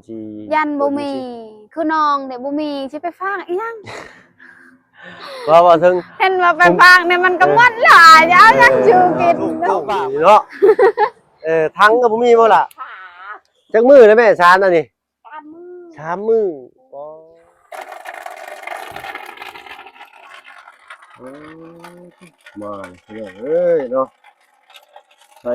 สิยันบ่มีคือน้องเดี๋ยวบ่มีสิไปฝากอีหยัง ว่าถึงเห็นว่าไปฝากเนี่ยมันก็หมดหลายเอาหยังชื่อกิน ถูกปากเนาะทั้งก็บ่มีบ่ล่ะจักมื้อเลยแม่ชานอันนี้3 มื้อมาเอ้ยเนาะไป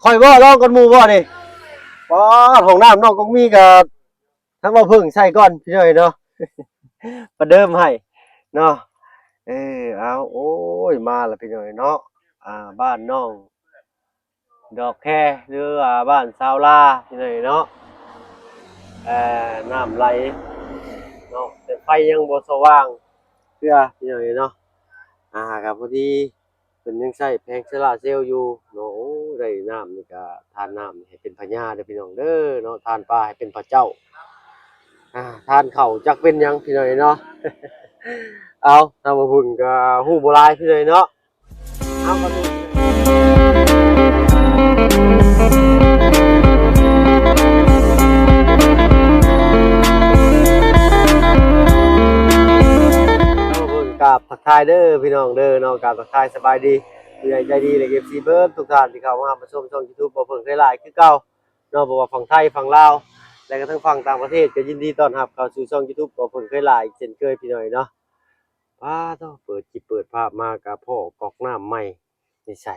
ค่อยบ่ลองกันหมู่บ่นี่ป้อห้องน้ำนอกก็มีกับทั้งบ่พึ่งใส่ก่อนพี่น้อยเนาะประเดิมให้เนาะเอาโอ้ยมาแล้วพี่น้อยเนาะบ้านน้องดอกแคหรือบ้านซาวลาพี่น้อยเนาะน้ำไหลเนาะแต่ไฟยังบ่สว่างเพื่อพี่น้อยเนาะครับพอดีเพิ่นยังใช้แผงโซล่าร์เซลล์อยู่เนาะโอ้ได้น้ำนี่ก็ทานน้ำให้เป็นพญาเด้อพี่น้องเด้อเนาะทานปลาให้เป็นพระเจ้าทานข้าวจักเป็นหยังพี่น้อยเนาะ เอาทำมาหุ่นก็ฮู้บ่หลายพี่น้อยเนาะเอามาดูกราบทักทายเด้อพี่น้องเด้อเนาะกราบทักทายสบายดีผู้ใหญ่ใจดีและ FC เบิร์ดทุกท่านที่เข้ามาชมช่อง YouTube บ่เพิ่งเคยหลายคือเก่าเนาะบ่ว่าฝั่งไทยฝั่งลาวและก็ทั้งฝั่งต่างประเทศก็ยินดีต้อนรับเข้าสู่ช่อง YouTube บ่เพิ่งเคยหลายเช่นเคยพี่น้อยเนาะต้องเปิดคลิปเปิดภาพมากับพ่อกอกน้ำใหม่นี่ใส่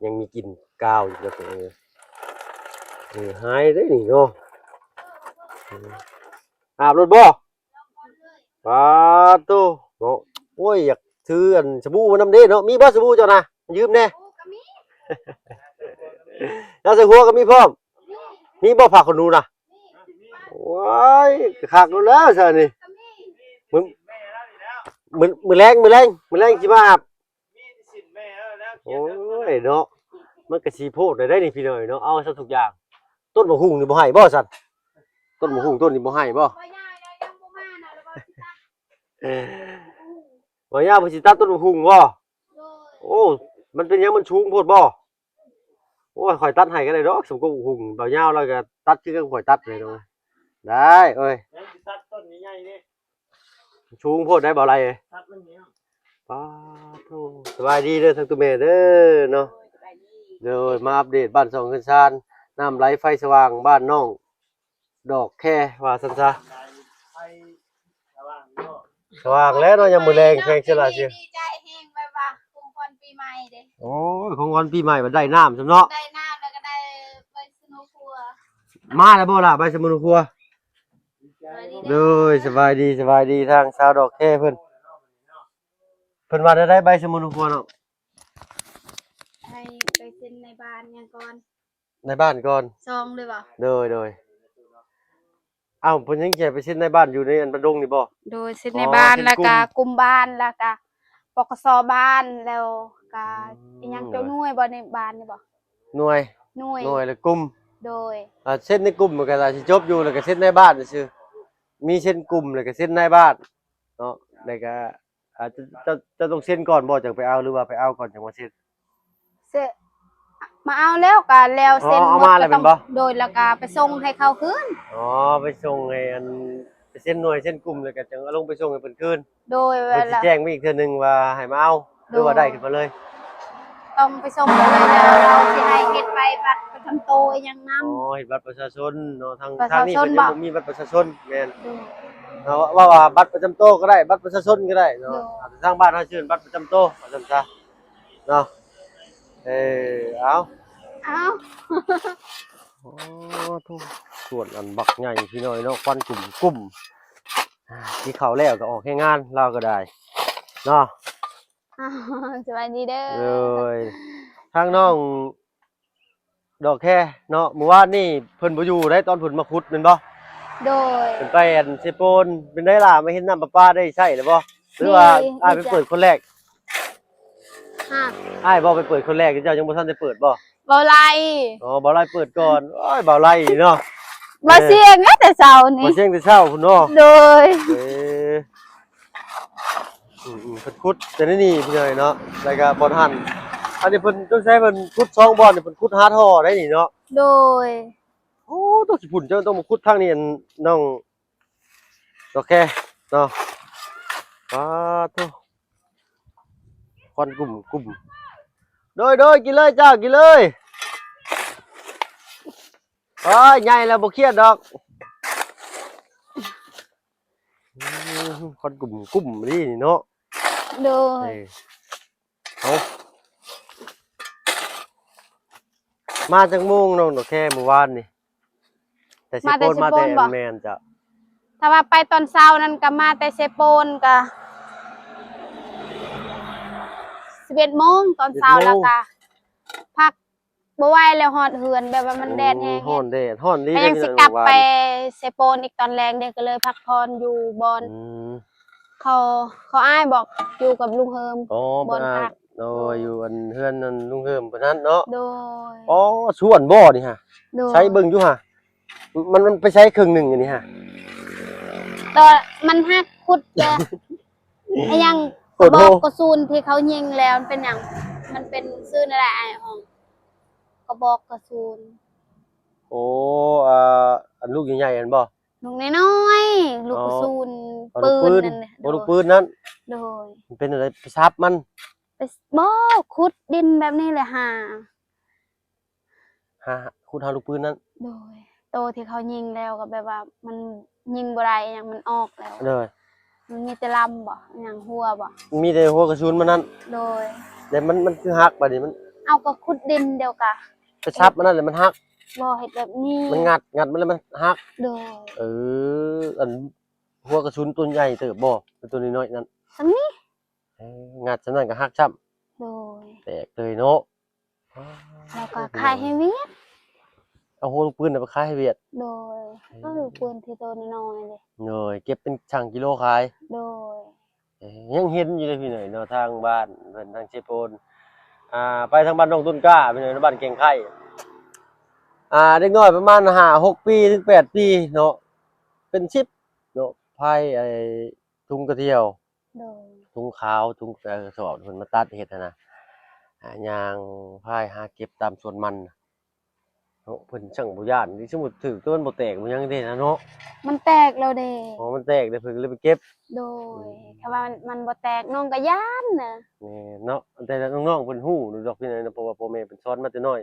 ยังมีกลิ่นกาวอยู่แล้วหายได้นี่เนาะอาบรถบ่ตู้เนาะโอ้ยอยากซื้ออันสบู่มานำเด้เนาะมีบ่สบู่เจ้านะยืมแน่แล้วใส่หัวก็มีพร้อมมีบ่ผ้าขนหนูนะว้ายคักแล้วซะนี่มือแรงสิมาอาบโอ้ยเนาะมันก็สิโพดได้นี่พี่น้อยเนาะเอาซะทุกอย่างต้นมะฮุ่งนี่บ่ให้บ่ซั่นต้นมะฮุ่งต้นนี้บ่ให้บ่บ่ย่าเพิ่นสิตัดต้นมะฮุ่งบ่โอ้มันเป็นหยังมันสูงโพดบ่โอ้ยข่อยตัดให้ก็ได้ดอกสมกับมะฮุ่งบ่ยาวแล้วก็ตัดคือข่อยตัดเลยเนาะได้เอ้ยตัดต้นใหญ่ๆนี่สูงโพดได้บ่ไรเอ้ยตัดมันนี่ป้าโธ่สบายดีเด้อทั้งตัวแม่เด้อเนาะเดี๋ยวมาอัปเดตบ้าน2 เรือนชานน้ำไหลไฟสว่างบ้านน้องดอกแค่ว่าซั่นซะสว่างแล้วเนาะยังมื้อแรงแข่งฉลาดซื่อดีใจแฮงไปว่าของขวัญปีใหม่เด้โอ้ยของขวัญปีใหม่มันได้น้ำซำเนาะได้น้ำแล้วก็ได้ใบสนุครัวมาแล้วบ่ล่ะใบสมุนครัวเด้อสบายดีทางชาวดอกแค่เพิ่นว่าได้ใบสมุนครัวเนาะให้ไปเซ็นในบ้านยังก่อนในบ้านก่อนซองเลยบ่โดยเอ้าเพิ่นยังแค่ไปเซ็นในบ้านอยู่ในอันบ้านดงนี่บ่โดยเซ็นในบ้านแล้วก็กลุ่มบ้านแล้วก็ปกสบ้านแล้วก็อีหยังเจ้าหน่วยบ่ในบ้านนี่บ่หน่วยแล้วกลุ่มโดยเซ็นในกลุ่มมันก็สิจบอยู่แล้วก็เซ็นในบ้านซื่อมีเซ็นกลุ่มแล้วก็เซ็นในบ้านเนาะแล้วก็อาจจะต้องเซ็นก่อนบ่จังไปเอาหรือว่าไปเอาก่อนจังมาเซ็นมาเอาแล้วก็แล้วเซ็นหมดก็ต้องโดยแล้วก็ไปส่งให้เขาคืนไปส่งให้อันไปเซ็นหน่วยเซ็นกลุ่มแล้วก็จังเอาลงไปส่งให้เพิ่นคืนโดยเวลาแจ้งมาอีกเทื่อนึงว่าให้มาเอาหรือว่าได้ขึ้นมาเลยต้องไปส่งเลยแล้วเราสิให้เฮ็ดใบบัตรประจำตัวอีหยังนำเฮ็ดบัตรประชาชนเนาะทางนี้เพิ่นยังบ่มีบัตรประชาชนแม่นว่าบัตรประจำตัวก็ได้บัตรประชาชนก็ได้เนาะทางบ้านเฮาชื่อบัตรประจำตัวว่าซั่นซะเนาะเอาโอ้ทุกส่วนอันบักใหญ่พี่น้อยเนาะควันกลุ่มที่เขาแล้วก็ออกให้งานเราก็ได้เนาะสวัสดีเด้อเลยทางน้องดอกแค่เนาะเมื่อวานนี่เพิ่นบ่อยู่ได้ตอนเพิ่นมาขุดแม่นบ่โดยเพิ่นไปอันเซโปนเป็นได้ล่ะไม่เห็นน้ำประปาได้ใช้หรือบ่หรือว่าไปเปิดคนแรกบ่ไปเปิดคนแรกเจ้ายังบ่ทันได้เปิดบ่บ่ไล่บ่ไล่เปิดก่อนโอ้ยบ่ไล่เนาะบ่เสียงแต่เช้านี่บ่เสียงแต่เช้าพุ่นเนาะโดย เพิ่นขุดแต่นี่พี่น้อยเนาะแล้วก็บ่ทันอันนี้เพิ่นต้องใช้เพิ่นขุด2บ่อนนี่เพิ่นขุดหาท่อได้นี่เนาะ โดย โอ้ต้องสิพุ่นเจ้าต้องมาขุดทางนี้อันน้องดอกแค่เนาะว้าโตควันกลุ่มโดยกินเลยเจ้ากินเลยใหญ่แล้วบ่เครียดดอกควันกลุ่มนี่เนาะ โดย เอามาจากโมงน้องดอกแค่เมื่อวานนี่แต่สิโปนมาแต่แมนจ้ะ ถ้าว่าไปตอนเช้านั้นก็มาแต่เซโปนก็11 โมงตอนเช้าแล้วก็พักบ่ไหวแล้วฮอดเฮือนแบบว่ามันแดดแฮง ฮ้อนแดดฮ้อนลี ก็ยังสิกลับไปเซโปนอีกตอนแรงเด็กก็เลยพักผ่อนอยู่บอนเขาอ้ายบอกอยู่กับลุงเฮิม อ๋อบ อนพัก โดยอยู่อันเฮือนนั่นลุงเฮิมปานนั้นเนาะ โดย อ๋อสวนบ่นี่ฮะ โดย ใช้เบิ่งอยู่ฮะมันไปใช้ครึ่งหนึงอันนี้ฮะ ตอนมันฮักขุดแก ไอ้ยัง โอ้ บ โห อกกระซูนที่เขายิงแล้วมันเป็นอย่างมันเป็นซื่อนั่นแหละไอ้ห้องกระบอกกระซูน โอ้อันลูกใหญ่ๆอันบ่ ลูกน้อยๆลูกกระซูน ลู ปื ก น ปืน นั่นน่ะ บ่ลูกปืนนั้น โดย มันเป็นอะไรไปซับมัน ไปบ่ขุดดินแบบนี้เลยห่า หาคูดหาลูกปืนนั้น โดยโตที่เขายิงแล้วก็แบบว่ามันยิงบ่ได้อย่างมันออกแล้ว เลย มันมีแต่ลำบ่อย่างหัวบ่ มีแต่หัวกระสุนมันนั้น โดย แต่มันคือฮักบัดนี้มัน เอาก็ขุดดินเดียวกะ ไปซับมันนั่นแหละมันฮัก บ่เฮ็ดแบบนี้ มันงัดมันแล้วมันฮัก โดย อันหัวกระสุนตัวใหญ่เติบบ่เป็นตัวน้อยๆนั่น สำนี้ งัดซะนั่นก็ฮักซ้ำ โดย แตกเลยเนาะ แล้วก็ขายให้เวียด เอาหัวลูกปืนน่ะไปขายให้เวียด โดยก็คือปืนที่โตน้อยๆเลย เลยเก็บเป็นช่างกิโลขาย โดย ยังเห็นอยู่เลยพี่หน่อยเนาะทางบ้านเพิ่นทางเชโปนไปทางบ้านน้องต้นกล้าพี่หน่อยบ้านเก่งไข่เด็กน้อยประมาณ5-6 ปีถึง8 ปีเนาะเป็นชิปเนาะไผถุงกระเที่ยว โดย ถุงขาวถุงกระสอบเพิ่นมาตัดเฮ็ดนะย่างไผหาเก็บตามสวนมันเนาะเพิ่นช่างบ่ย้านที่สมมุติถึกตัวมันบ่แตกมันยังได้นะเนาะ มันแตกแล้วเด้ อ๋อมันแตกเด้เพิ่นก็เลยไปเก็บ โดยถ้าว่ามันบ่แตกน้องก็ย้านน่ะ นี่เนาะแต่น้องๆเพิ่นฮู้ดอกพี่น้อยนะเพราะว่าพ่อแม่เพิ่นสอนมาแต่น้อย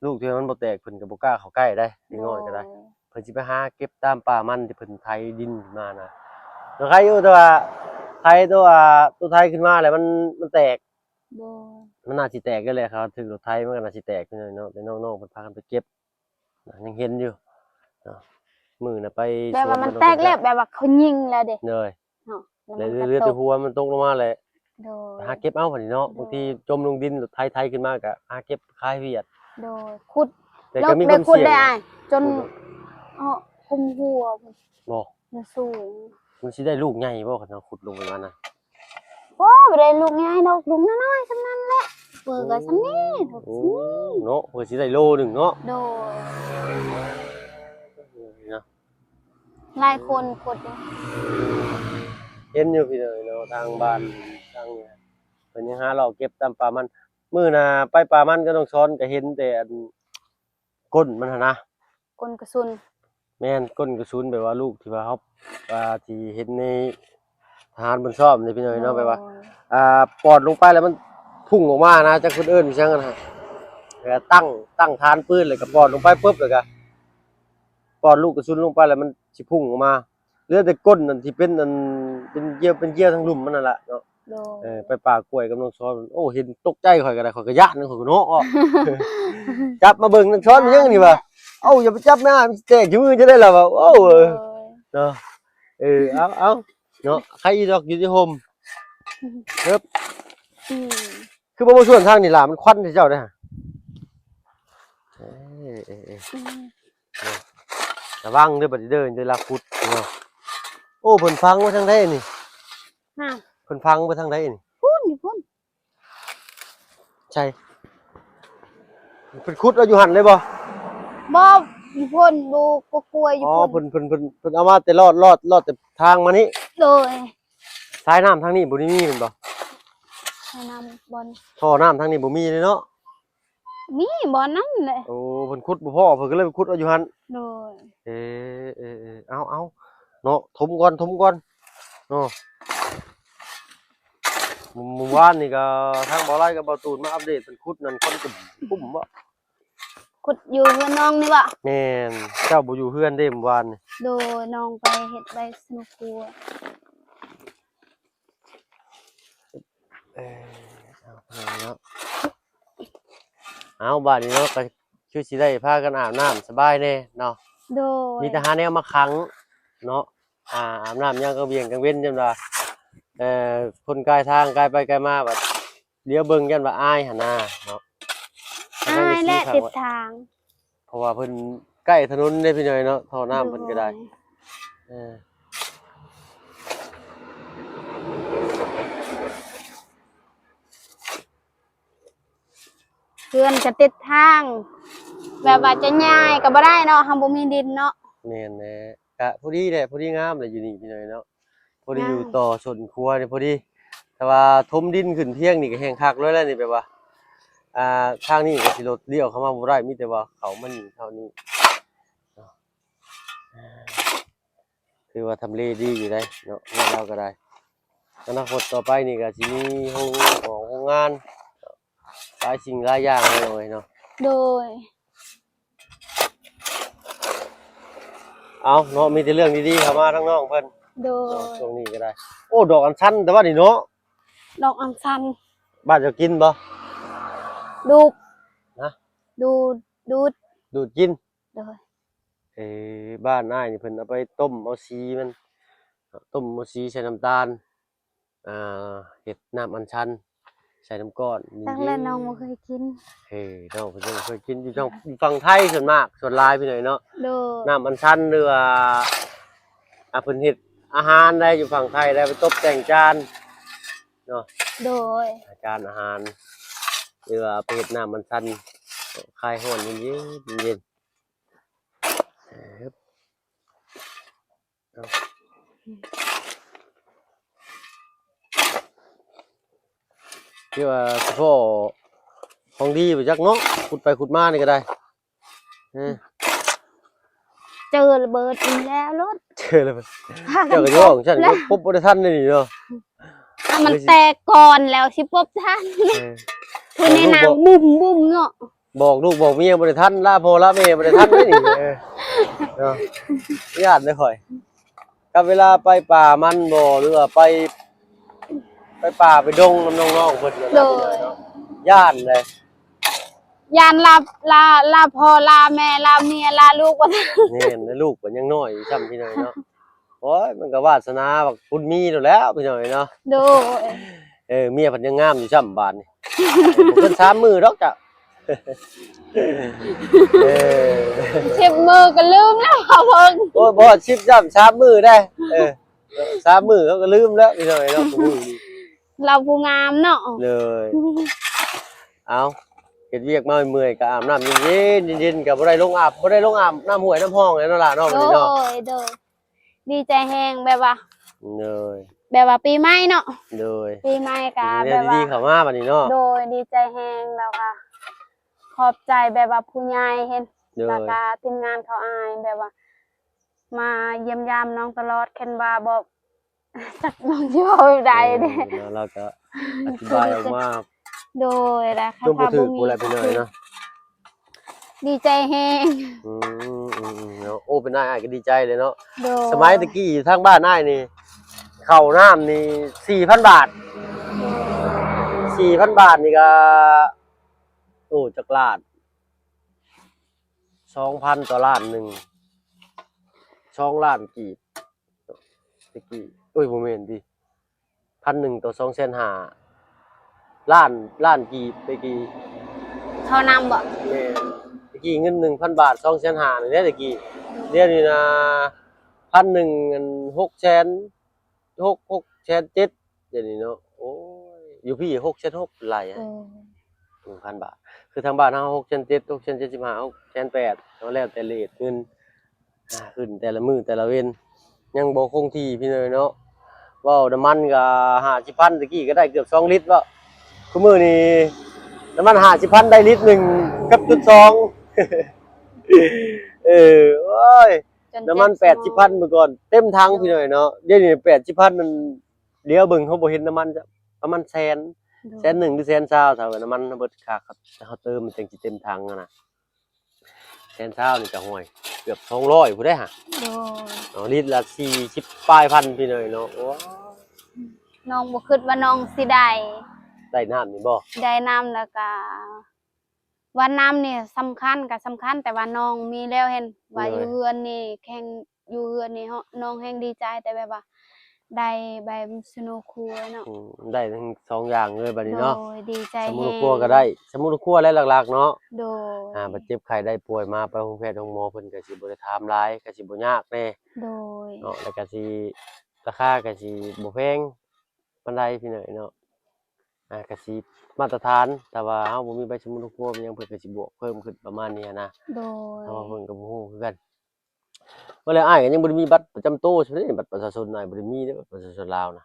ลูกที่มันบ่แตกเพิ่นก็บ่กล้าเข้าใกล้ได้เด็กน้อยก็ได้เพิ่นสิไปหาเก็บตามป่ามันที่เพิ่นไถดินขึ้นมานะแล้วใครอยู่แต่ว่าไถตัวไถขึ้นมาแล้วมันแตก โดย มันน่าสิแตกก็เลยครับถึงรถไถมันก็น่าสิแตกพี่น้อยเนาะแต่น้องๆเพิ่นพากันไปเก็บยังเห็นอยู่เนาะมื้อน่ะไป แบบว่ามันแตกแล้วแบบว่าเขายิงแล้วเด้ เลย เนาะ แล้ว มันก็ เรือ ต แต่ ก หัวมันตกลงมาแหละ โดย หาเก็บเอาบัดนี้เนาะ โดย บางทีจมลงดินรถไถขึ้นมาก็หาเก็บขายเวียด โดยขุด แต่ แล้ว ก็มีค ได้ วาม ขุด เสี่ยง ได้อ้ายจนคุมหัว บ่ มันสูง มันสิได้ลูกใหญ่บ่คันเราขุดลงไปมันน่ะ โอ้บ่ได้ลูกใหญ่ดอกลูกน้อยๆซำนั้นแหละเปิดก็ซำนี้ดอก โอ้ ซำนี้ เนาะเพื่อสิได้โลหนึงเนาะ โดย เนาะ หลายคนขุดอยู่ เห็นอยู่พี่น้อยเนาะทางบ้านทางเนี่ยเพิ่นยังหาเราเก็บตามป่ามันมื้อน่ะไปป่ามันก็ต้องช้อนก็เห็นแต่อันก้นมันหั่นนะ คนกระสุน แม่นก้นกระสุนแบบว่าลูกที่ว่าเฮาที่เห็นในทหารบนซ่อมนี่พี่น้อยเนาะแบบว่า ปอดลงไปแล้วมันพุ่งออกมานะจากคนอื่นใช่ไหมนะแล้วตั้งฐานปืนเลยกับปอดลงไปปุ๊บเลยก็ปอดลูกกระสุนลงไปแล้วมันสิพุ่งออกมาเหลือแต่ก้นนั่นที่เป็นอันเป็นเยี่ยวทั้งลุ่มมันนั่นแหละเนาะ โดย ไปป่ากล้วยกับน้องช้อนโอ้เห็นตกใจข่อยก็ได้ข่อยก็ย้านข่อยก็เนาะ จับมาเบิ่งน้องช้อนมันยังนี่วะเอ้าอย่าไปจับหน้ามันแตกอยู่มือจะได้ล่ะวะโอ้ โดย เนาะเอาเนาะใครอีดอกอยู่ที่โฮมครับ อืม คือบ่มาส่วนทางนี่ล่ะมันควันที่เจ้าเด้อระวังเด้อบัดนี้เด้อจะลักพุดเนาะโอ้เพิ่นฟังมาทางใดนี่ ฮะ เพิ่นฟังมาทางใดนี่ พุ่นอยู่พุ่น ใช่เพิ่นขุดเอาอยู่หั่นเลยบ่ บ่อยู่พุ่นดูกลัวๆอยู่ อ๋อ พุ่น เพิ่นเอามาแต่ลอดแต่ทางมานี่ โดย สายน้ำทางนี้บ่ได้มีแม่นบ่ สายน้ำบอน ท่อน้ำทางนี้บ่มีเลยเนาะ มีบอนนั่นแหละ โอ้เพิ่นขุดบ่พอเพิ่นก็เลยไปขุดเอาอยู่หั่น โดย เอาเนาะถมก่อนเนาะเมื่อวานนี่ก็ทางบ่อไร่กับบ่อตูนมาอัปเดตเพิ่นขุดนั่นคนกุ่มบ่ ขุดอยู่เพื่อนน้องนี่วะ แม่นเจ้าบ่อยู่เฮือนเด้เมื่อวานนี่ โดยน้องไปเฮ็ดใบสนุกครัว เอาเนาะเอาบัดนี้เนาะก็คือสิได้พากันอาบน้ำสบายแน่เนาะ โดย มีแต่หาแนวมาขังเนาะอาบน้ำยามกลางเวียงกลางเว้นจังว่าคนกายทางกายไปกายมาบัดเดี๋ยวเบิ่งกันว่าอายหั่นน่ะเนาะ อ้ายและติดทาง เพราะว่าเพิ่นใกล้ถนนเด้พี่น้อยเนาะท่อน้ำเพิ่นก็ได้เออ เพื่อนก็ติดทาง แบบว่าจะย้ายก็บ่ได้เนาะเฮาบ่มีดินเนาะ แม่นแหละก็พอดีแหละพอดีงามเลยอยู่นี่พี่น้อยเนาะพอดีอยู่ต่อชนครัวนี่พอดีแต่ว่าถมดินขึ้นเที่ยงนี่ก็แห้งคักเลยแล้วนี่แบบว่าทางนี้ก็สิรถเลี้ยวเข้ามาบ่ได้มีแต่ว่าเขามันเท่านี้เนาะคือว่าทำเลดีอยู่ได้เนาะบ้านเราก็ได้อนาคตต่อไปนี่ก็สิมีโรงงานหลายสิ่งหลายอย่างเลยเนาะ โดย เอาเนาะมีแต่เรื่องดีๆเข้ามาทั้งน้องเพิ่น โดย ตรงนี้ก็ได้ โอ้ดอกอัญชันแต่ว่านี่เนาะ ดอกอัญชัน บ้านจะกินบ่ ดูบ นะ ดูดูด ดูดกิน โดย บ้านอ้ายนี่เพิ่นเอาไปต้มเอาสีมันต้มเอาสีใส่น้ำตาลเฮ็ดน้ำอัญชันใส่น้ำก้อน ตั้งแต่น้องบ่เคยกิน น้องเพิ่นยังบ่เคยกินอยู่ฝั่งไทยส่วนมากส่วนหลายพี่หน่อยเนาะ โดย น้ำอัญชันหรือว่าเพิ่นเฮ็ดอาหารได้อยู่ฝั่งไทยได้ไปตบแต่งจานเนาะ โดย จานอาหารหรือว่าไปเฮ็ดน้ำอัญชันคลายร้อนเย็นๆเย็นที่ว่าเฉพาะของดีไปจักเนาะขุดไปขุดมานี่ก็ได้ เจอระเบิดอีกแล้วรถ เจอเลยเจ้าก็ย่องฉันก็ปุ๊บบ่ได้ทันเลยนี่เนาะ มันแตกก่อนแล้วสิปบท่านคือในน้ำบุ่มบุ่มเนาะ บอกลูกบอกเมียบ่ได้ทันลาพ่อลาแม่บ่ได้ทันเลยนี่เนาะญาติเลยข่อยกับเวลาไปป่ามันบ่หรือว่าไปป่าไปดงน้ำน้องๆเพิ่น โดย ญาติเลย ยานลาพ่อลาแม่ลาเมียลาลูกว่า นี่ลูกก็ยังน้อยอยู่ซ้ำพี่น้อยเนาะโอ้ยมันก็วาสนาบักคุณมีแล้วพี่น้อยเนาะ โดย เมียเพิ่นยังงามอยู่ซ้ำบาดนี่เพิ่น3มื้อดอกจ้ะชิบมือก็ลืมแล้วเขาเพิ่ง โอ้ยบ่ชิบซ้ำ3มื้อได้3มื้อเขาก็ลืมแล้วพี่น้อยเนาะ เราผู้งามเนาะ เลยเอาเฮ็ดเวียกมาเมื่อยก็อาบน้ำเย็นๆเย็นๆก็บ่ได้ลงอาบน้ำห้วยน้ำห้องเลยเนาะล่ะเนาะ โด มื้อนี้เนาะ ยโดยดีใจแฮงแบบว่า เลย แบบว่าปีใหม่เนาะ เลย ปีใหม่กะ เรี แบ ยน บว่า ดีๆเข้ามาบัดนี้เนาะ โดยดีใจแฮงแล้วค่ะขอบใจแบบว่าผู้ใหญ่เห็น เลย แล้วก็ทีมงานเขาอายแบบว่า มาเยี่ยมยามน้องตลอดแคนว่าบอก จักน้องที่ว่าใดเด้ เราก็อธิบายออกมา โดยแล้ว จมบ่ถือผู้ใดไปหน่อยเนาะ ดีใจแฮง เนาะโอ้เป็นอ้ายก็ดีใจเลยเนาะ โดย สมัยตะกี้อยู่ทางบ้านอ้ายนี่ข้าวน้ำนี่ 4,000 บาท 4,000 บาทนี่ก็โอ้จักล้าน 2,000 ต่อล้านหนึง2ล้านกีบตะกี้โอ้ยบ่แม่นดิ 1,000 ต่อ 2,500,000ล้านกีบตะกี้ เขานำบ่ แม่ตะกี้เงิน 1,000 บาท 2,500,000นี่แหละตะกี้เดี๋ยวนี้นะ1,000อัน6,700,000เดี๋ยวนี้เนาะโอ้ยอยู่พี่6,600,000หลายอะ 1,000 บาทคือทางบ้านเฮา6,700,000 6,750,000 6,800,000ก็แล้วแต่เรทเงินขึ้นแต่ละมื้อแต่ละเว้นยังบ่คงที่พี่น้อยเนาะ ว้าวน้ำมันก็50,000ตะกี้ก็ได้เกือบ2ลิตรแล้วคุมื้อนี้น้ำมัน50,000ได้ลิตรหนึงกับจุด2โอ้ยจน น้ำมัน80,000เมื่อก่อนเต็มถังพี่น้อยเนาะเดี๋ยวนี้80,000มันเลี้ยวเบิ่งเขาบ่เห็นน้ำมันจ้ะประมาณแสนหนึ่งหรือ120,000ถ้าว่าน้ำมันเบิดค่าครับถ้าเขาเติมมันจังสิเต็มถังอะนะ120,000นี่ก็ห่วยเกือบ200พุ่นเด้ฮะ โดย ลิตรละ40ปลายพันพี่น้อยเนาะโอ้ น้องบ่คิดว่าน้องสิได้ ได้น้ำนี่บ่ ได้น้ำแล้วก็ว่าน้ำนี่สำคัญก็สำคัญแต่ว่าน้องมีแล้วเห็นว่าอยู่เฮือนนี่แข่งอยู่เฮือนนี่เฮาน้องแฮงดีใจแต่แบบว่าได้แบบสนุกครัวเนาะ ได้ทั้ง2อย่างเลยบัดนี้ โด เนาะ ยดีใจ ส แฮ มุน ง ครัวก็ได้สมุนครัวและหลักๆเนาะ โดย บาดเจ็บไข้ได้ป่วยมาไปโรงแพทย์โรงหมอเพิ่นก็สิบ่ได้ถามหลายก็สิบ่ยากแน่ โดย เนาะแล้วก็สิราคาก็สิบ่แพงปานใดพี่น้อยเนาะก็สิมาตรฐานแต่ว่าเฮาบ่มีใบสมุนครัวมันยังเพิ่นก็สิบวกเพิ่มขึ้นประมาณนี้นะ โดย เพราะว่าเพิ่นก็บ่ฮู้คือกันว่าแล้วอ้ายก็ยังบ่ได้มีบัตรประจำตัวใช่เด้บัตรประชาชนอ้ายบ่ได้มีเด้อบัตรประชาชนลาวนะ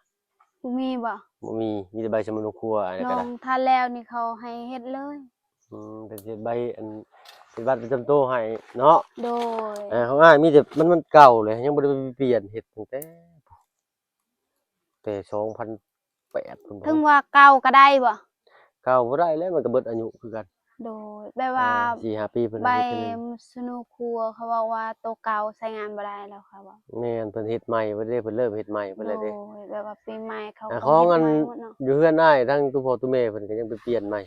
บ่มีบ่ บ่มีแต่ใบสมุนครัวอันนั้น น้ ก็ อ ได้ งถ้าแล้วนี่เขาให้เฮ็ดเลย เป็นสิใบอันเป็นบัตรประจำตัวให้เนาะ โดย ของอ้ายมีแต่มันเก่าเลยยังบ่ได้ไปเปลี่ยนเฮ็ดตั้งแต่2008พุ่น ถึงว่าเก่าก็ได้บ่ เก่าบ่ได้แล้วมันก็เบิดอายุคือกัน โดยแบบว่า 4-5 ปีเพิ่น ใบ เฮ็ดเทื่อนึง สนุกครัวเขาบอกว่าตัวเก่าใช้งานบ่ได้แล้วค่ะว่า แม่นเพิ่นเฮ็ดใหม่เพิ่นเด้เพิ่นเริ่มเฮ็ดใหม่เพิ่น โด เลย ย เด้ แบบว่าปีใหม่เขา ของ เฮ็ อั ด น ใหม่หมดเนาะ อยู่เฮือนอ้ายทั้งตุพ่อตุแม่เพิ่นก็ยังไปเปลี่ยนใหม่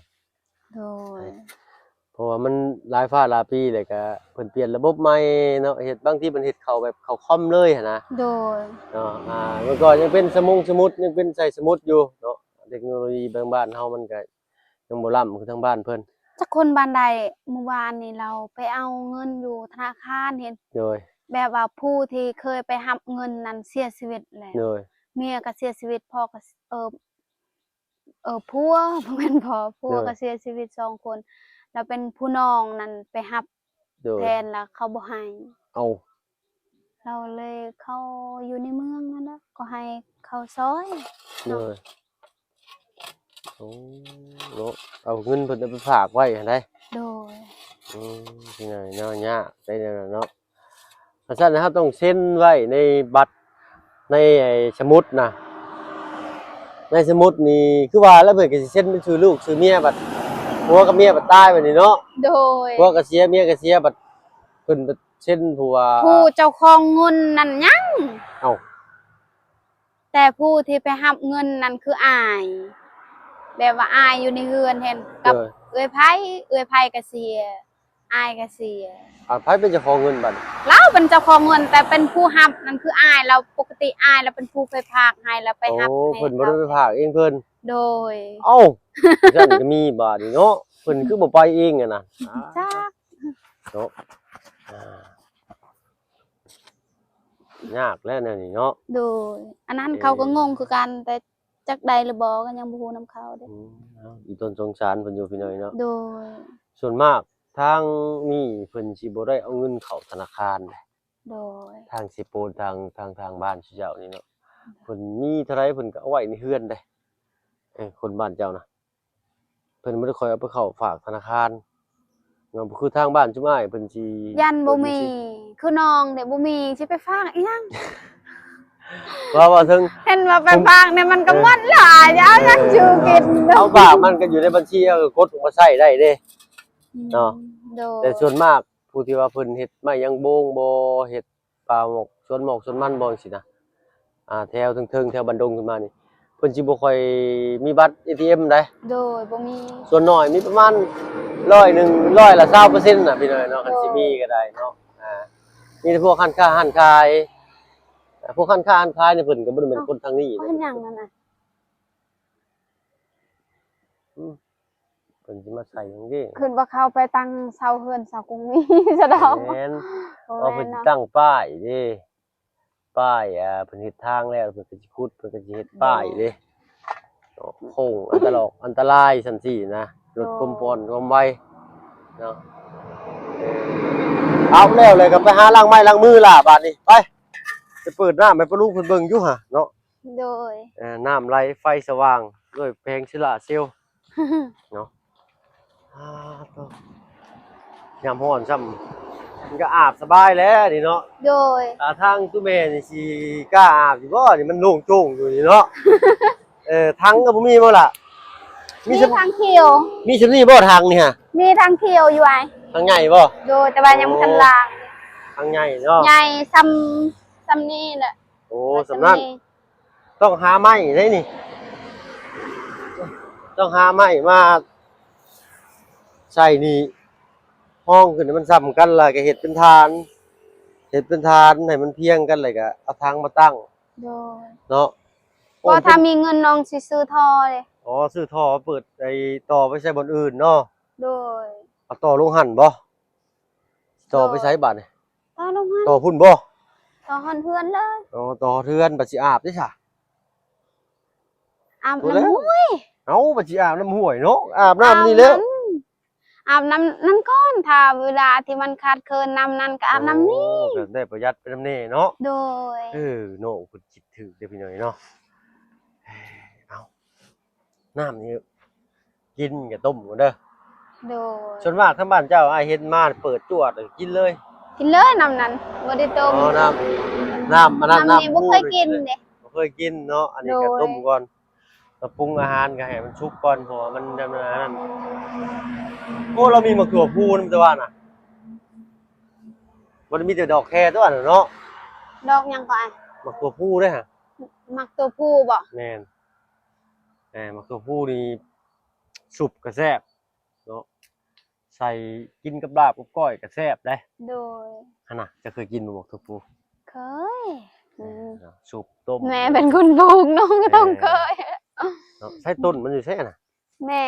โดย เพราะว่ามันหลายฟ้าหลายปีเลยก็เพิ่นเปลี่ยนระบบใหม่เนาะเฮ็ดบางทีเพิ่นเฮ็ดเข้าแบบเข้าคอมเลยหันนะ โดย เนาะเมื่อก่อนยังเป็นสมุดยังเป็นใส่สมุดอยู่เนาะเทคโนโลยีบางบ้านเฮามันก็ยังบ่ล้ำคือทางบ้านเพิ่น จักคนบ้านใดเมื่อวานนี่เราไปเอาเงินอยู่ธนาคารเห็น โดย แบบว่าผู้ที่เคยไปรับเงินนั้นเสียชีวิตแล้ว โดย เมียก็เสียชีวิตพ่อก็ผัว บ่แม่นพ่อผัวก็เสียชีวิต2คนแล้วเป็นผู้น้องนั่นไปรับ โดย แทนแล้วเขาบ่ให้ เอา เราเลยเข้าอยู่ในเมืองนั่นแหละก็ให้เขาซอย โดยโอ้เนาะเอาเงินเพิ่นเอาไปฝากไว้หั่นได้ โดย ที่ไหนเนาะยากได้แนวนั้นเนาะเพราะฉะนั้นเราต้องเซ็นไว้ในบัตรในไอ้สมุดนะในสมุดนี่คือว่าแล้วเพิ่นก็สิเซ็นเป็นชื่อลูกชื่อเมียบัดผัวกับเมียบัดตายบัดนี้เนาะ โดย ผัวก็เสียเมียก็เสียบัดเพิ่นบัดเซ็นผัว ผู้เจ้าของเงินนั่นยัง เอ้า แต่ผู้ที่ไปรับเงินนั่นคืออาย แบบว่าอายอยู่ในเรือนเห็นกับเอื้อยไผก็เสียอายก็เสีย ไผเป็นเจ้าของเงินบัด เราเป็นเจ้าของเงินแต่เป็นผู้รับนั่นคืออายเราปกติอายเราเป็นผู้ไปพากให้แล้วไปรับ โอ้ ให้ เพิ่นบ่ได้ไปฝากเองเพิ่น โดย เอ้าฉันก็มีบาดนี่เนาะเพิ่นคือบ่ไปเองอะนะ จ้า เนาะอ่ายากแล้วแนวนี้เนาะ โดยอันนั้นเขาก็งงคือกันแต่จักใดหรือบ่ก็ยังบ่ฮู้นํเขาเด้ อีต้นสงสารเพิ่นอยู่พี่น้อยเนาะ โดย ส่วนมากทางนี้เพิ่นสิบ่ได้เอาเงินเข้าธนาคาร โดย ทางสิโปนทางบ้านสิเจ้านี่เนาะเพิ่นมีเท่าไรเพิ่นก็เอาไว้ในเฮือนได้คนบ้านเจ้านะเพิ่นบ่ได้ค่อยเอาไปเข้าฝากธนาคารเนาะคือทางบ้านจุ้มอ้ายเพิ่นสิ ยันบ่มีคือน้องเนี่ยบ่มีสิไปฝากอีหยัง ว่าถึง เห็นว่าไปฝากเนี่ยมันก็หมดหลายอย่าเอาหยังชื่อกิน เอาฝากมันก็อยู่ในบัญชีเอากดออกมาใช้ได้เด้ เนาะ โดย แต่ส่วนมากผู้ที่ว่าเพิ่นเฮ็ดไม้ยังโบงบ่เฮ็ดปลาหมกสวนหมอกสวนมันบ่จังซี่นะแถวเทิงๆแถวบันดงขึ้นมานี่เพิ่นสิบ่ค่อยมีบัตร ATM ได้ โดยบ่มี ส่วนน้อยมีประมาณ100ละ20%น่ะพี่น้อยเนาะคันสิมีก็ได้เนาะมีแต่พวกร้านค้าร้านขายพวกร้านค้าร้านขายนี่เพิ่นก็บ่ได้เป็นคนทางนี้ เพิ่นหยังนั่นน่ะ เพิ่นสิมาใส่หยังเด้ ขึ้นว่าเขาไปตั้งเสาเฮือนเสากรุงมี ซะดอก แม่น บ่ เอา แม่ เพิ่น น สิ เนาะ ตั้งป้ายเด้ป้ายเพิ่นเฮ็ดทางแล้วเพิ่นก็สิขุดเพิ่นก็สิเฮ็ดป้ายเด้โค้งอันตรายซั่นซี่นะลดความปลอดความไวเนาะเอาแล้วเลยก็ไปหาล้างไม้ล้างมือล่ะบาดนี้ไปจะเปิดน้ำให้ปะลูกเพิ่นเบิ่งอยู่ห่าเนาะ โดย น้ำไหลไฟสว่างด้วยแผงโซลาร์เซลล์เนาะอ่าโตยามร้อนซ้ำมันก็อาบสบายแล้วนี่เนาะ โดย ทางตู้แม่นี่สิกล้าอาบอยู่บ่นี่มันโล่งโจ้งอยู่นี่เนาะ ทั้งก็บ่มีบ่ล่ะ มี สำ ทางเที่ยว มีสำนี่บ่ทางนี่ฮะ มีทางเที่ยวอยู่ไอ้ ทางใหญ่บ่ โดยแต่ว่ายังบ่ทันลาง ทางใหญ่เนาะ ใหญ่ซ้ำนี่แหละ โอ้สำนั้นต้องหาไม้ได้นี่ ต้องหาไม้มาใส่นี่ห้องขึ้นให้มันซ้ำกันล่ะก็เฮ็ดเป็นฐานให้มันเพียงกันเลยก็เอาทางมาตั้ง โดย เนาะ ก็ถ้ามีเงินน้องสิซื้อท่อเลย อ๋อซื้อท่อเปิดไอ้ต่อไปใช้บอนอื่นเนาะ โดย เอาต่อลงหั่นบ่ต่อไปใช้บัดนี่ ต่อลงหัน ต่อพุ่นบ่ ต่อหันเพื่อนเลย อ๋อต่อเทือนบัดสิอาบได้ซะ อาบ ดูแล้ว น้ำห้วย เอ้าบัดสิอาบน้ำห้วยเนาะอาบน้ำนี่แล้ว อาบน้ำนั่นก่อนถ้าเวลาที่มันขาดเคินน้ำนั้นก็อาบน้ำนี้ โอ้ก็ได้ประหยัดไปน้ำแน่เนาะ โดย โน่คุณคิดถึกเด้อพี่น้อยเนาะเอาน้ำนี่กินกับต้มกันเด้อ โดย ส่วนมากทั้งบ้านเจ้าอ้ายเฮ็ดมาเปิดจวดกินเลย กินเลยน้ำนั้นบ่ได้ต้ม อ๋อน้ำมัน น้ำนี้บ่เคยกินเด้ บ่เคยกินเนาะอันนี้ก็ โดย ต้มก่อนแล้วปรุงอาหารก็ให้มันสุกก่อนเพราะว่ามันดำเนินนั้นโอ้เรามีมะเขือพูนแต่ว่าน่ะมันมีแต่ดอกแคตัวน่ะเนาะ ดอกหยังก็อ้าย มะเขือพูเด้อฮะ มักตัวผู้บ่ แม่นมะเขือพูนี่สุปก็แซ่บเนาะใส่กินกับลาบกับก้อยก็แซ่บได้ โดย หั่นน่ะจะเคยกินบ่มะเขือพู เคยอืม สุปต้ม แม่เป็นคนปลูกน้องก็ต้องเคย เนาะใช้ต้นมันอยู่ใช่น่ะ แม่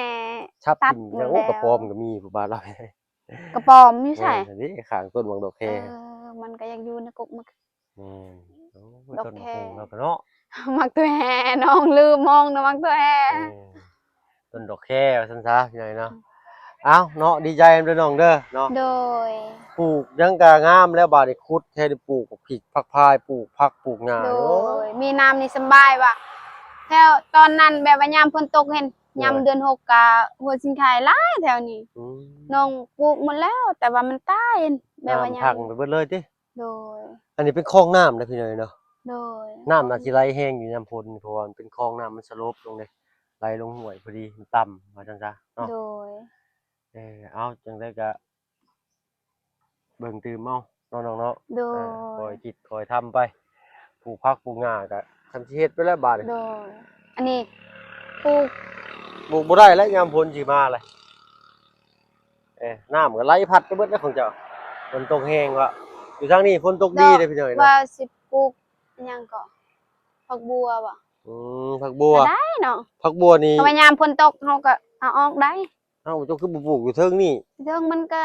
ชับ ตัด กิน อยู่ อย่าง แล้ว กระปอมก็มีผู้บ้านเรา กระป๋อมนี่ใช่ อันนี้ข้างต้นบางดอกแค มันก็ยังอยู่ในกกมัก โอ้ ดอก ต้น แค มะฮงเราก็เนาะ มักตัวแฮน้องลืมมองนะมักตัวแฮ ต้นดอกแคว่าซั่นซะพี่น้อยเนาะเอ้าเนาะดีใจนำเด้อน้องเด้อเนาะ โดย ปลูกยังก็งามแล้วบาดนี้ขุดแท้ได้ปลูกพริกผักพายปลูกผักปลูกหญ้า โด โอ้ ย มีน้ำนี่สบายว่ะแถวตอนนั้นแบบว่ายามฝนตกเห็นยามเดือน6กะหัวสิงไข่หลายแถวนี้ อืม น้องปลูกหมดแล้ว แต่ว่ามันตายแบบว่า น้ำ ยา พั ม งไปเบิดเลยติ โดย อันนี้เป็นคลองน้ำนะพี่น้อยเนาะ โดย น้ำน่าสิไหลแห้งอยู่ยามฝนเพราะว่ามันเป็นคลองน้ำมันสลบลงเลยไหลลงห้วยพอดีมันต่ำว่าจังซะเนาะ โดย เอาจังได้ก็เบิ่งตื่มเอาเนาะน้องเนาะ โด คอย ยคิดคอยทำไปปลูกผักปลูกหญ้าก็ทำสิเฮ็ดไปแล้วบาดนี้ โดย อันนี้ปลูก ปลูกบ่ได้แล้วยามฝนสิมาเลยน้ำก็ไหลพัดไปเบิดแล้วของเจ้าฝนตกแห้งว่ะอยู่ทางนี้ฝนตกดีเด้อพี่น้อยเนาะ ว่าสิปลูกอิหยังก็ผักบัวบ่ ผักบัว ก็ได้เนาะ ผักบัวนี่ ถ้าว่ายามฝนตกเฮาก็เอาออกได้ เอ้าเจ้าคือบ่ปลูกอยู่เทิงนี่ เรื่องมันก็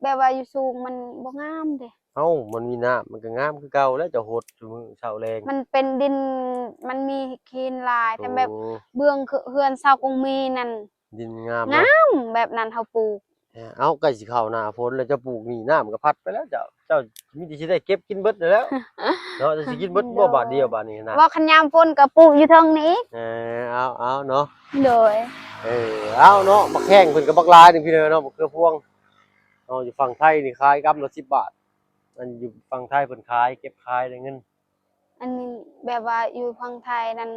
แบบว่าอยู่สูงมันบ่งามเด้ เอ้ามันมีน้ำมันก็งามคือเก่าแล้วเจ้าโหดซุมื้อเช้าแลง มันเป็นดินมันมีคีนลายแต่แบบ โอ้ เบื้องคือเฮือนเซากงมีนั่น ดินงาม งา เนาะ มแบบนั้นเฮาปลูก เอาใกล้สิเข้าหน้าฝนแล้วเจะปลูกนี่น้ำก็พัดไปแล้วเจ้ามีแต่สิได้เก็บกินเบิดนั่นแหล้ว เนาะจะสิกินเบิดบ่บาทเดียวบาดนี้นะ ว่าคันยามฝนก็ปลูกอยู่เทิงนี้ เอาเนาะ โดย เอาเนาะบักแข้งเพิ่นก็บักหลายนึงพี่เนาะบักเขือพวงอยู่ฝั่งไทยนี่ขายกำละ10 บาทอันอยู่ฝั่งไทยเพิ่นขายเก็บขายได้เงิน อันนี้แบบว่าอยู่พังไทยนั่น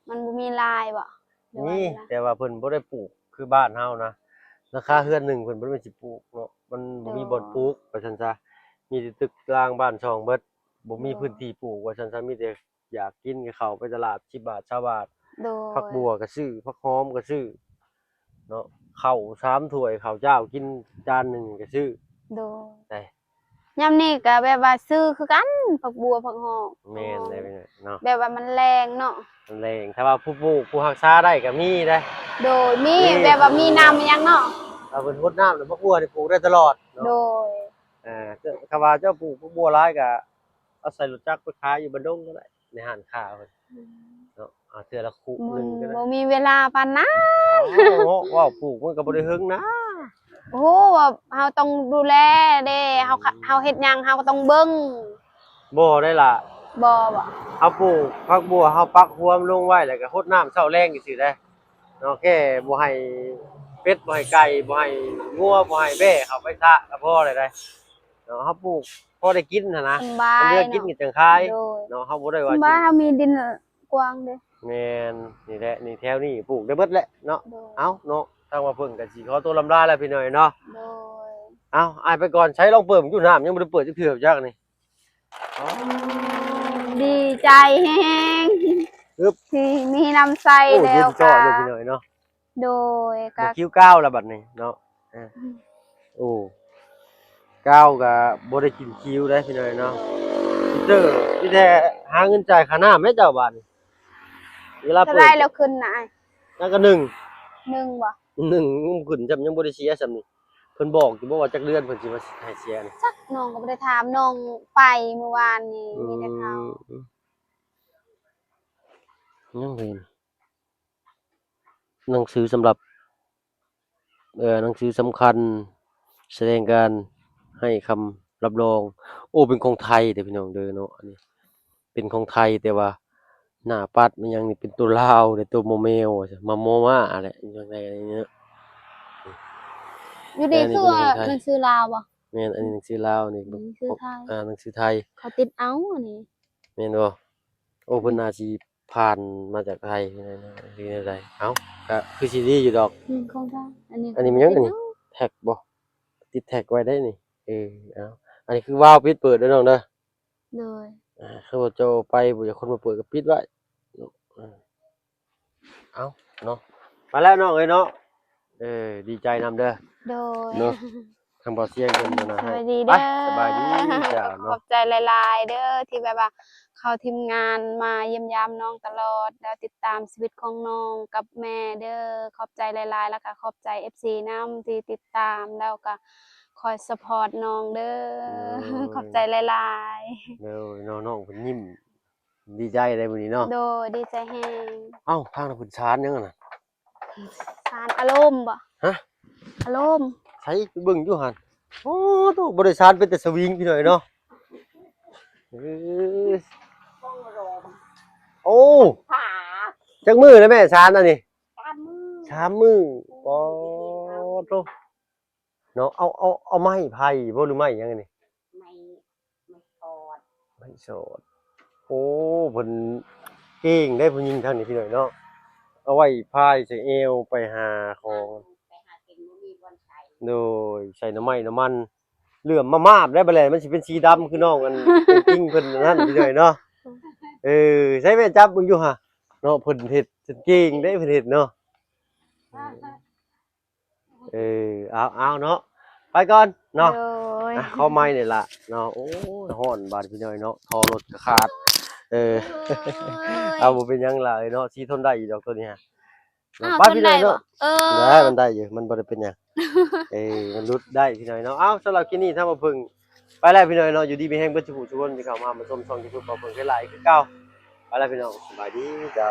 มันบ่มีลายบ่หรือว่า นี่ จั่งใด แต่ว่าเพิ่นบ่ได้ปลูกคือบ้านเฮานะราคาเฮือนหนึงเพิ่นบ่ได้สิปลูกเนาะมันบ่มีบ่อนปลูกว่าซั่นซะมีแต่ตึกรางบ้านช่องเบิดบ่มีพื้นที่ปลูกว่าซั่นซะมีแต่อยากกินก็เข้าไปตลาด10 บาท20 บาท โดย ผักบัวก็ซื้อผักหอมก็ซื้อเนาะข้าว3ถ้วยข้าวเจ้ากินจานหนึงก็ซื้อ โดย ได้ ยามนี้ก็แบบว่าซื้อคือกันผักบัวผักหอม แม่นได้ไปเนาะ แบบว่ามันแรงเนาะ มันแรงถ้าว่าผู้ปลูกผู้รักษาได้ก็มีได้ โดยมี นี่ แบบว่ามีน้ำอิหยังเนาะ เอาเพิ่นรดน้ำแล้วผักบัวนี่ปลูกได้ตลอดเนาะ โดย ถ้าว่าเจ้าปลูกผักบัวหลายก็เอาใส่รถจักรไปขายอยู่บ้านดงก็ได้ในห้านค้าเพิ่นเนาะเอาเทื่อละคุหนึงก็ได้ บ่มีเวลาปานนั้น ว้าวปลูกมันก็บ่ได้หึงนะ โอ้โหว่าเฮาต้องดูแลเด้เฮาเฮ็ดหยังเฮาก็ต้องเบิ่ง บ่ได้ล่ะ บ่ เฮาปลูกผักบัวเฮาปักหัวมันลงไว้แล้วก็รดน้ำเช้าแลงซื่อๆได้เนาะแค่บ่ให้เป็ดบ่ให้ไก่บ่ให้งัวบ่ให้แบะเข้าไปซะก็พอแล้วได้เนาะเฮาปลูกพอได้กินหั่นนะ สำบา มัน ย เหลือกินก็จังคาย โดย เนาะเฮาบ่ได้ว่า สำ สิ บายเฮามีดินกว้างเด้ แม่นนี่แหละนี่แถวนี้ปลูกได้เบิดแหละเนาะ โดย เอ้าเนาะทางว่าเพิ่นก็สิขอตัวลำลาแล้วพี่น้อยเนาะ โดย เอ้าอายไปก่อนใช้ลองเปิดมันอยู่น้ำยังบ่ได้เปิดจักเทื่อจักนี่อ๋อ ดีใจแฮง อึ๊บ ที่มีน้ำใส โอ้ แล้ เย็ วน จ้อ ก็ เลยพี่น้อยเนาะ โดย บ่ ก็ คิวก้าวแล้วบัดนี้เนาะโอ้ก้าวก็บ่ได้กินคิวได้พี่น้อยเนาะพี่เด้อพี่แท้หาเงินจ่ายค่าน้ำแม่เจ้าบาดนี้เวลา เท่า เปิ ไร ด แล้วขึ้นน่ะ นั่นก็หนึ่ง 1บ่ ขึ้นจำยังบ่ได้เสียซำนี่เพิ่นบอกอยู่บ่ว่าจักเดือนเพิ่นสิมาให้เสียนี่ จักน้องก็บ่ได้ถามน้องไปเมื่อวานนี้มีแต่ข่าว ยังเห็นหนังสือสำหรับหนังสือสำคัญแสดงการให้คำรับรองโอ้เป็นของไทยเด้อพี่น้องเด้อเนาะอันนี้เป็นของไทยแต่ว่าหน้าปัดมันยังนี่เป็นตัวลาวเด้อตัวโมเมลว่าซั่นมาโมมาอะไรจังไดอะไรเงี้ย อยู่ดีคือว่าหนังสือลาวบ่ แม่นอันนี้หนังสือลาวนี่ หนังสือไทย หนังสือไทย เขาติดเอาอันนี้ แม่นบ่โอ้เพิ่นน่าสิผ่านมาจากไทยนี่นะหรือแนวใดเอ้าก็คือสิดีอยู่ดอก ของไทยอันนี้ อันนี้มันยังอันนี้แท็กบ่ติดแท็กไว้ได้นี่เอาอันนี้คือวาล์วปิดเปิดเด้อน้องเด้อ เลย คือว่าเจ้าไปบ่อยากคนมาเปิดก็ปิดไว้เอาเนาะมาแล้วน้องเอ้ยเนาะดีใจนำเด้อ โดย เนาะทางบ่เสียงเพิ่นนะ ส ให้ วัสดี ไป เด้อ สบายดีจ้า ขอ เนาะ บใจหลายๆเด้อที่แบบว่าเขาทีมงานมาเยี่ยมยามน้องตลอดแล้วติดตามชีวิตของน้องกับแม่เด้อขอบใจหลายๆแล้วก็ขอบใจ FC นำที่ติดตามแล้วก็คอยซัพพอร์ตน้องเด้อขอบใจหลาย เด้อน้องๆเพิ่นยิ้มดีใจได้มื้อนี้เนาะ ๆโดยดีใจแฮง เอ้าทางนั้นเพิ่นชานยังอะน่ะ สารอารมณ์บ่ ฮะ อารมณ์ ใช้ไปเบิ่งอยู่หั่นโอ้โตบ่ได้ชานเป็นแต่สวิงพี่หน่อยเนาะเออโอ้ ผา จักมื้อแล้วแม่ชานอันนี้ ตามมือ ชามมื้อปอโตเนาะเอาไม้ไผ่บ่หรือไม้หยังอันนี้ ไม่กอด ไม้สดโอ้เพิ่นเก่งได้ผู้หญิงทางนี้พี่หน่อยเนาะเอาไว้พายใส่เอวไปหาของ ไปหาเก่งบ่มีบอนใช้ โดยใส่น้ำไม้น้ำมันเหลื่อมมาบได้บ่แลมันสิเป็นสีดำคือน้องอัน จริงเพิ่นนั่นพี่หน่อยเนาะใช้แม่จับมึงอยู่ห่ะเนาะเพิ่นเฮ็ดจนเก่งได้เพิ่นเฮ็ดเนาะเอาเนาะไปก่อนเนาะ โดย เข้าไม้นี่ล่ะเนาะโอ้ยฮ้อนบาดพี่น้อยเนาะทอรถก็ขาดเอาบ่เป็นหยังล่ะเนาะสิทนได้อยู่ดอกตัวนี้ฮะ อ้าว ไปพี่น้อยเนาะ เอ ได้ อ มันได้อยู่มันบ่ได้เป็นหยังมันรุดได้พี่น้อยเนาะเอ้าสำหรับคลิปนี้ถ้ามาเพิ่งไปแล้วพี่น้อยเนาะอยู่ดีมีแฮงเบิดทุกผู้ทุกคนที่เข้ามาชมช่อง YouTube บ่เพิ่งหลายๆคือเก่าไปแล้วพี่น้องสบายดีจ้ะ